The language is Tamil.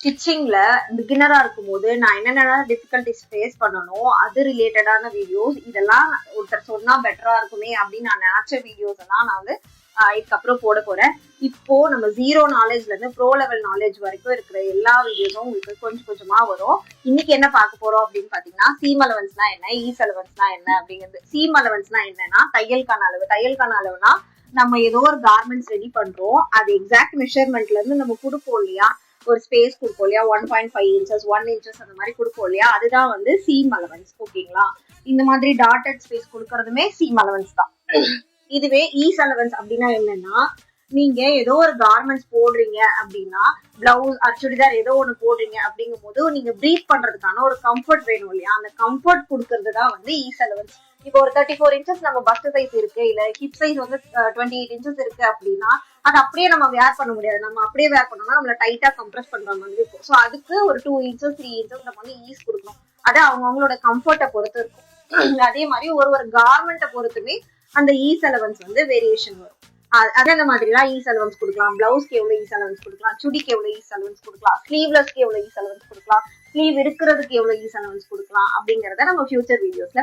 ஸ்டிச்சிங்ல பிகினரா இருக்கும்போது நான் என்னென்ன டிஃபிகல்டிஸ் ஃபேஸ் பண்ணணும், அது ரிலேட்டடான வீடியோஸ், இதெல்லாம் ஒருத்தர் சொன்னா பெட்டரா இருக்குமே அப்படின்னு நான் நினைச்ச வீடியோஸ் எல்லாம் நான் வந்து இதுக்கப்புறம் போட போறேன். இப்போ நம்ம ஜீரோ நாலேஜ்ல இருந்து ப்ரோ லெவல் நாலேஜ் வரைக்கும் இருக்கிற எல்லா வீடியோஸும் உங்களுக்கு கொஞ்சம் கொஞ்சமா வரும். இன்னைக்கு என்ன பார்க்க போறோம் அப்படின்னு பாத்தீங்கன்னா, சீம் அலவன்ஸ்னா என்ன, ஈஸ் அலவன்ஸ்னா என்ன அப்படிங்கிறது. சீம் அலவன்ஸ்னா என்னன்னா தையல்கான அளவு. தையல்கான அளவுனா நம்ம ஏதோ ஒரு கார்மெண்ட்ஸ் ரெடி பண்றோம், அது எக்ஸாக்ட் மெஷர்மெண்ட்ல இருந்து நம்ம கொடுப்போம் இல்லையா, ஒரு ஸ்பேஸ் கொடுப்போம் இல்லையா, 1.5 inches 1 inches அந்த மாதிரி கொடுப்போம் இல்லையா, அதுதான் வந்து சீம் அலவன்ஸ். ஓகேங்களா, இந்த மாதிரி டாட்டட் ஸ்பேஸ் கொடுக்கறதுமே சீம் அலவன்ஸ் தான். இதுவே ஈஸ் அலவன்ஸ் அப்படின்னா என்னன்னா, நீங்க ஏதோ ஒரு கார்மெண்ட்ஸ் போடுறீங்க அப்படின்னா, பிளவுஸ் சுடிதார் ஏதோ ஒண்ணு போடுறீங்க அப்படிங்கும் போது நீங்க ப்ரீத் பண்றதுக்கான ஒரு கம்ஃபர்ட் வேணும் இல்லையா, அந்த கம்ஃபர்ட் கொடுக்கறது தான் வந்து ஈஸ் அலவன்ஸ். இப்போ ஒரு 34 inches நம்ம பஸ்ட் சைஸ் இருக்கு, இல்ல ஹிப் சைஸ் வந்து 28 inches இருக்கு அப்படின்னா அது அப்படியே நம்ம வேர் பண்ண முடியாது. நம்ம அப்படியே வேர் பண்ணோம்னா நம்மள டைட்டா கம்ப்ரஸ் பண்ற மாதிரி இருக்கும். ஸோ அதுக்கு ஒரு 2 inches 3 inches நம்ம வந்து ஈஸ் கொடுக்கணும். அது அவங்களோட கம்ஃபர்ட்டை பொறுத்து இருக்கும். அதே மாதிரி ஒரு கார்மெண்ட்டை பொறுத்துமே அந்த ஈஸ் அலவன்ஸ் வந்து வேரியேஷன் வரும். அதே மாதிரிலாம் ஈஸ் அலவன்ஸ் கொடுக்கலாம். பிளவுஸ்க்கு எவ்வளவு ஈஸ் அலவன்ஸ் கொடுக்கலாம், சுடிக்கு எவ்வளவு ஈஸ் அலவன்ஸ் கொடுக்கலாம், ஸ்லீவ்லெஸ்க்கு எவ்வளவு ஈஸ் அலவன்ஸ் கொடுக்கலாம், ஸ்லீவ் இருக்கிறதுக்கு எவ்வளவு ஈஸ் அலவன்ஸ் கொடுக்கலாம் அப்படிங்கறத நம்ம ஃபியூச்சர் வீடியோஸ்ல